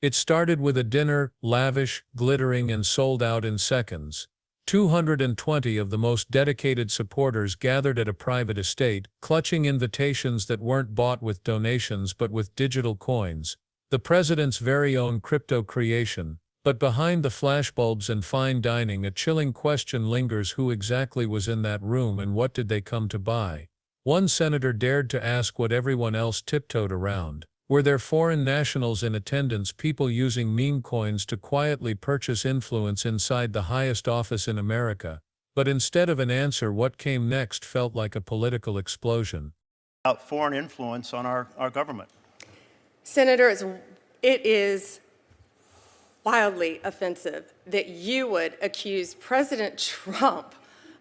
It started with a dinner, lavish, glittering, and sold out in seconds. 220 of the most dedicated supporters gathered at a private estate, clutching invitations that weren't bought with donations but with digital coins, the president's very own crypto creation. But behind the flashbulbs and fine dining, a chilling question lingers: who exactly was in that room and what did they come to buy? One senator dared to ask what everyone else tiptoed around. Were there foreign nationals in attendance, people using meme coins to quietly purchase influence inside the highest office in America? But instead of an answer, what came next felt like a political explosion. About foreign influence on our government. Senator, it is wildly offensive that you would accuse President Trump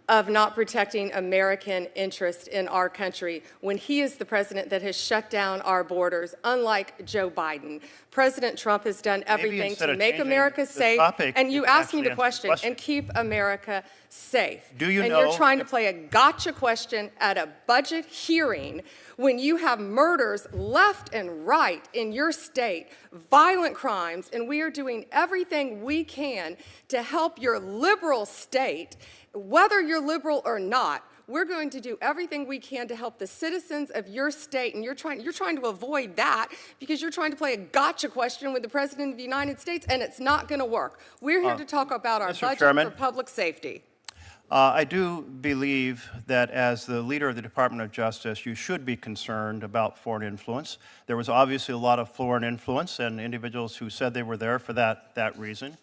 of not protecting American interest in our country when he is the president that has shut down our borders, unlike Joe Biden. President Trump has done everything to make America safe, and you asked me the question, and keep America safe. Do you and know you're trying to play a gotcha question at a budget hearing when you have murders left and right in your state, violent crimes, and we are doing everything we can to help your liberal state. Whether you're liberal or not, we're going to do everything we can to help the citizens of your state, and you're trying to avoid that because you're trying to play a gotcha question with the President of the United States, and it's not going to work. We're here to talk about our budget for public safety. I do believe that as the leader of the Department of Justice, you should be concerned about foreign influence. There was obviously a lot of foreign influence and individuals who said they were there for that reason.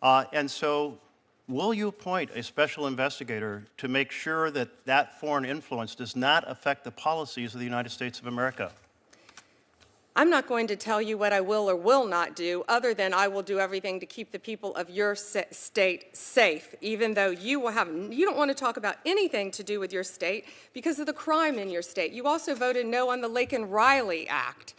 And so will you appoint a special investigator to make sure that that foreign influence does not affect the policies of the United States of America? I'm not going to tell you what I will or will not do, other than I will do everything to keep the people of your state safe, even though you don't want to talk about anything to do with your state because of the crime in your state. You also voted no on the Laken Riley Act.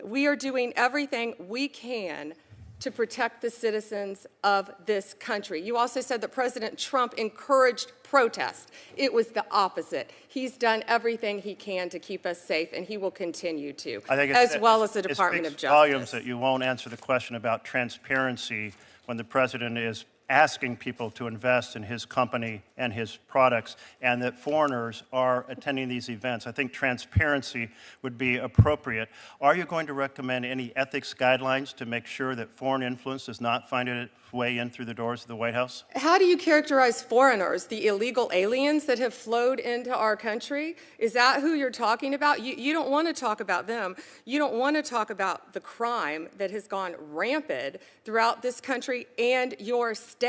We are doing everything we can to protect the citizens of this country. You also said that President Trump encouraged protest. It was the opposite. He's done everything he can to keep us safe, and he will continue to, as well as the Department of Justice. It speaks volumes that you won't answer the question about transparency when the president is asking people to invest in his company and his products, and that foreigners are attending these events. I think transparency would be appropriate. Are you going to recommend any ethics guidelines to make sure that foreign influence does not find its way in through the doors of the White House? How do you characterize foreigners, the illegal aliens that have flowed into our country? Is that who you're talking about? You don't want to talk about them. You don't want to talk about the crime that has gone rampant throughout this country and your state.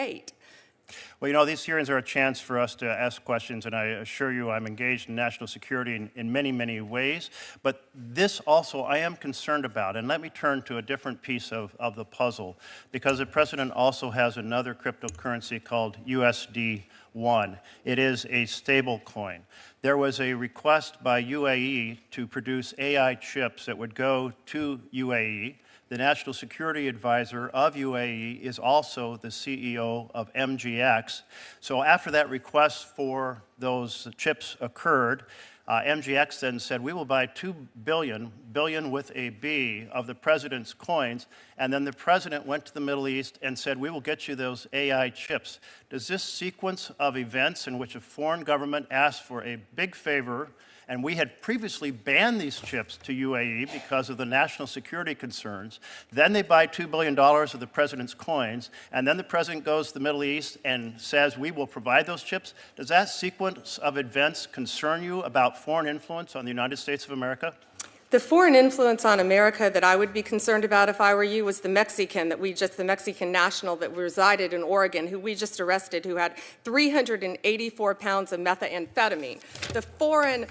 Well, you know, these hearings are a chance for us to ask questions, and I assure you I'm engaged in national security in many, many ways. But this also I am concerned about, and let me turn to a different piece of the puzzle, because the president also has another cryptocurrency called USD1. It is a stable coin. There was a request by UAE to produce AI chips that would go to UAE. The National Security Advisor of UAE is also the CEO of MGX. So after that request for those chips occurred, MGX then said, we will buy 2 billion with a B, of the president's coins. And then the president went to the Middle East and said, we will get you those AI chips. Does this sequence of events in which a foreign government asked for a big favor, and we had previously banned these chips to UAE because of the national security concerns. Then they buy $2 billion of the president's coins, and then the president goes to the Middle East and says, we will provide those chips. Does that sequence of events concern you about foreign influence on the United States of America? The foreign influence on America that I would be concerned about if I were you was the Mexican national that resided in Oregon, who we just arrested, who had 384 pounds of methamphetamine. The foreign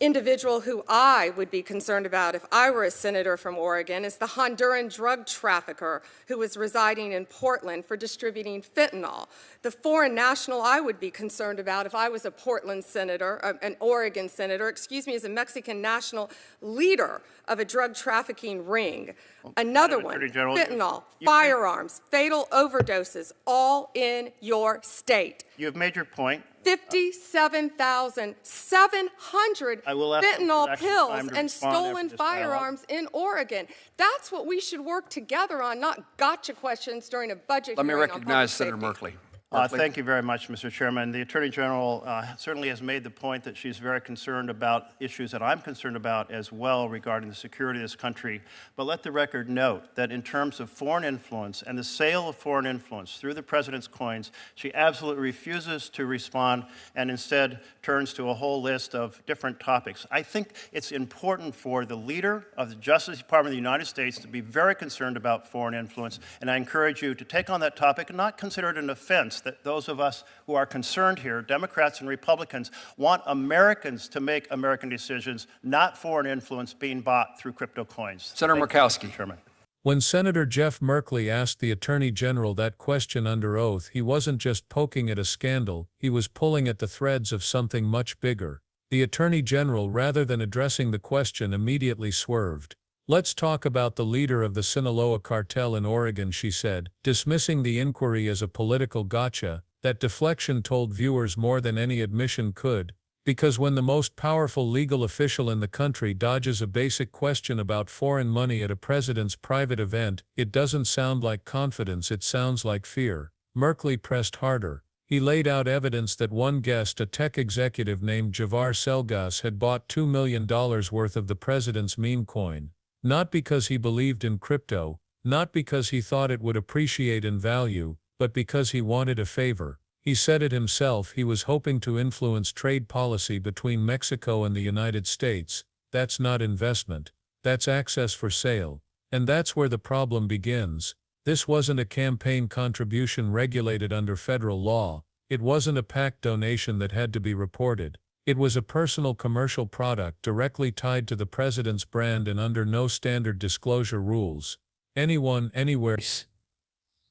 individual who I would be concerned about if I were a senator from Oregon is the Honduran drug trafficker who was residing in Portland for distributing fentanyl. The foreign national I would be concerned about if I was a Portland senator, an Oregon senator, is a Mexican national leader of a drug trafficking ring. Another one, fentanyl, firearms, fatal overdoses, all in your state. You have made your point. 57,700 I will ask fentanyl for action pills time to and respond stolen after this dialogue. firearms in Oregon. That's what we should work together on, not gotcha questions during a budget Let me hearing on recognize public Senator safety. Merkley. Thank you very much, Mr. Chairman. The Attorney General certainly has made the point that she's very concerned about issues that I'm concerned about as well regarding the security of this country. But let the record note that in terms of foreign influence and the sale of foreign influence through the president's coins, she absolutely refuses to respond and instead turns to a whole list of different topics. I think it's important for the leader of the Justice Department of the United States to be very concerned about foreign influence, and I encourage you to take on that topic and not consider it an offense that those of us who are concerned here, Democrats and Republicans, want Americans to make American decisions, not foreign influence being bought through crypto coins. Senator Murkowski. Chairman. When Senator Jeff Merkley asked the Attorney General that question under oath, he wasn't just poking at a scandal, he was pulling at the threads of something much bigger. The Attorney General, rather than addressing the question, immediately swerved. "Let's talk about the leader of the Sinaloa cartel in Oregon," she said, dismissing the inquiry as a political gotcha. That deflection told viewers more than any admission could, because when the most powerful legal official in the country dodges a basic question about foreign money at a president's private event, it doesn't sound like confidence, it sounds like fear. Merkley pressed harder. He laid out evidence that one guest, a tech executive named Javar Selgas, had bought $2 million worth of the president's meme coin. Not because he believed in crypto, not because he thought it would appreciate in value, but because he wanted a favor. He said it himself, he was hoping to influence trade policy between Mexico and the United States. That's not investment. That's access for sale. And that's where the problem begins. This wasn't a campaign contribution regulated under federal law. It wasn't a PAC donation that had to be reported. It was a personal commercial product directly tied to the president's brand and under no standard disclosure rules. Anyone, anywhere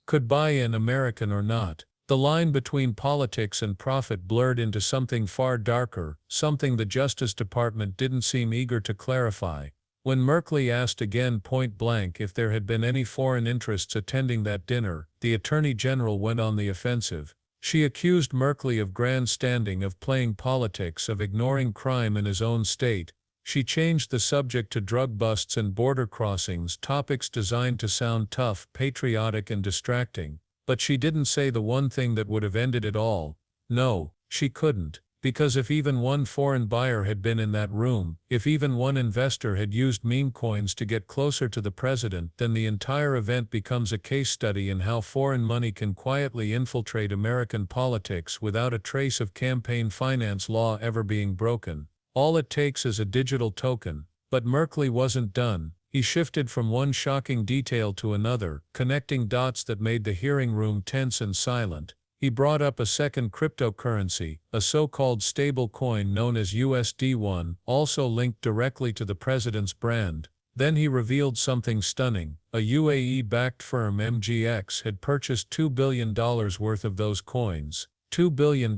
could buy in, American or not. The line between politics and profit blurred into something far darker, something the Justice Department didn't seem eager to clarify. When Merkley asked again point blank if there had been any foreign interests attending that dinner, the Attorney General went on the offensive. She accused Merkley of grandstanding, of playing politics, of ignoring crime in his own state. She changed the subject to drug busts and border crossings, topics designed to sound tough, patriotic, and distracting. But she didn't say the one thing that would have ended it all. No, she couldn't. Because if even one foreign buyer had been in that room, if even one investor had used meme coins to get closer to the president, then the entire event becomes a case study in how foreign money can quietly infiltrate American politics without a trace of campaign finance law ever being broken. All it takes is a digital token. But Merkley wasn't done. He shifted from one shocking detail to another, connecting dots that made the hearing room tense and silent. He brought up a second cryptocurrency, a so-called stable coin known as USD1, also linked directly to the president's brand. Then he revealed something stunning. A UAE-backed firm, MGX, had purchased $2 billion worth of those coins. $2 billion.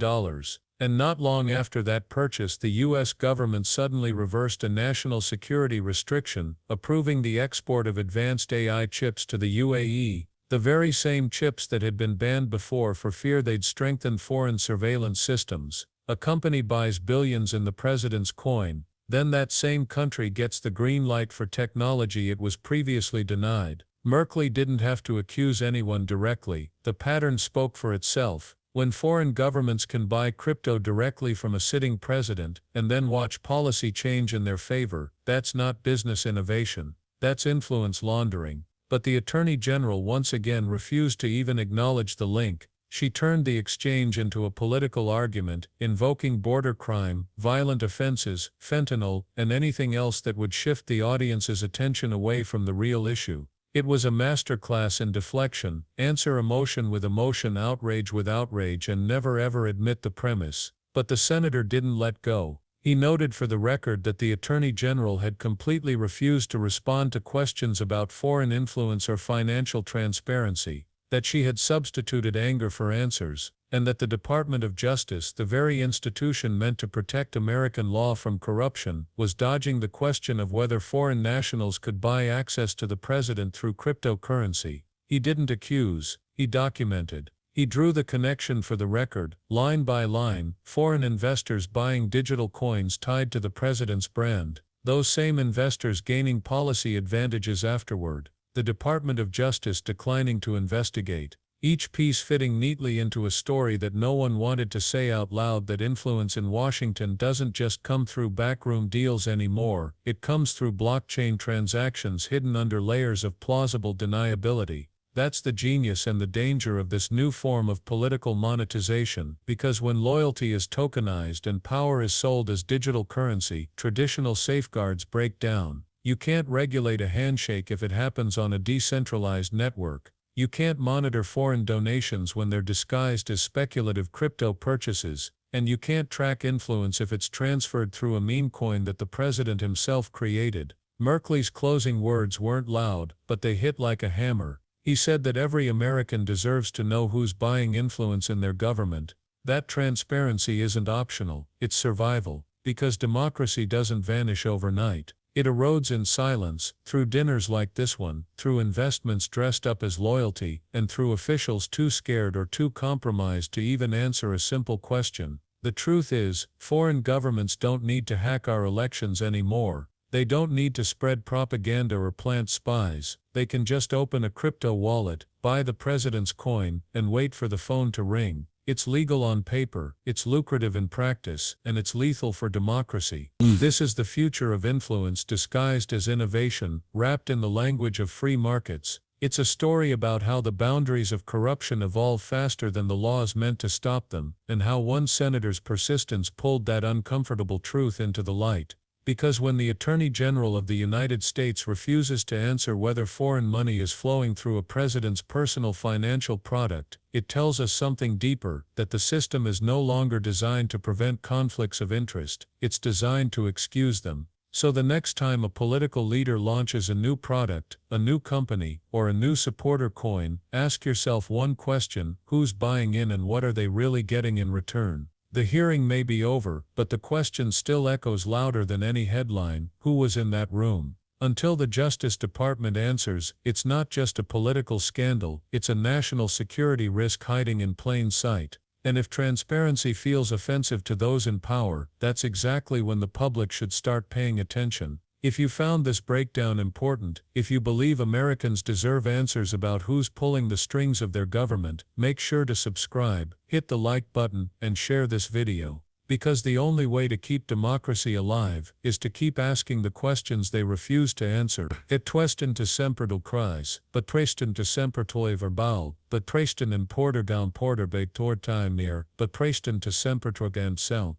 And not long after that purchase, the U.S. government suddenly reversed a national security restriction, approving the export of advanced AI chips to the UAE. The very same chips that had been banned before for fear they'd strengthen foreign surveillance systems. A company buys billions in the president's coin, then that same country gets the green light for technology it was previously denied. Merkley didn't have to accuse anyone directly. The pattern spoke for itself. When foreign governments can buy crypto directly from a sitting president and then watch policy change in their favor, that's not business innovation. That's influence laundering. But the Attorney General once again refused to even acknowledge the link. She turned the exchange into a political argument, invoking border crime, violent offenses, fentanyl, and anything else that would shift the audience's attention away from the real issue. It was a masterclass in deflection: answer emotion with emotion, outrage with outrage, and never ever admit the premise. But the senator didn't let go. He noted for the record that the Attorney General had completely refused to respond to questions about foreign influence or financial transparency, that she had substituted anger for answers, and that the Department of Justice, the very institution meant to protect American law from corruption, was dodging the question of whether foreign nationals could buy access to the president through cryptocurrency. He didn't accuse, he documented. He drew the connection for the record, line by line, foreign investors buying digital coins tied to the president's brand, those same investors gaining policy advantages afterward, the Department of Justice declining to investigate, each piece fitting neatly into a story that no one wanted to say out loud. That influence in Washington doesn't just come through backroom deals anymore, it comes through blockchain transactions hidden under layers of plausible deniability. That's the genius and the danger of this new form of political monetization, because when loyalty is tokenized and power is sold as digital currency, traditional safeguards break down. You can't regulate a handshake if it happens on a decentralized network. You can't monitor foreign donations when they're disguised as speculative crypto purchases, and you can't track influence if it's transferred through a meme coin that the president himself created. Merkley's closing words weren't loud, but they hit like a hammer. He said that every American deserves to know who's buying influence in their government. That transparency isn't optional, it's survival, because democracy doesn't vanish overnight. It erodes in silence, through dinners like this one, through investments dressed up as loyalty, and through officials too scared or too compromised to even answer a simple question. The truth is, foreign governments don't need to hack our elections anymore. They don't need to spread propaganda or plant spies. They can just open a crypto wallet, buy the president's coin, and wait for the phone to ring. It's legal on paper, it's lucrative in practice, and it's lethal for democracy. This is the future of influence disguised as innovation, wrapped in the language of free markets. It's a story about how the boundaries of corruption evolve faster than the laws meant to stop them, and how one senator's persistence pulled that uncomfortable truth into the light. Because when the Attorney General of the United States refuses to answer whether foreign money is flowing through a president's personal financial product, it tells us something deeper, that the system is no longer designed to prevent conflicts of interest, it's designed to excuse them. So the next time a political leader launches a new product, a new company, or a new supporter coin, ask yourself one question: who's buying in and what are they really getting in return? The hearing may be over, but the question still echoes louder than any headline: who was in that room? Until the Justice Department answers, it's not just a political scandal, it's a national security risk hiding in plain sight. And if transparency feels offensive to those in power, that's exactly when the public should start paying attention. If you found this breakdown important, if you believe Americans deserve answers about who's pulling the strings of their government, make sure to subscribe, hit the like button, and share this video. Because the only way to keep democracy alive is to keep asking the questions they refuse to answer. Et questen to semper del cries, but presten to semper toi verbal, but presten in porter down porter be tor time near, but presten to semper trogant cell.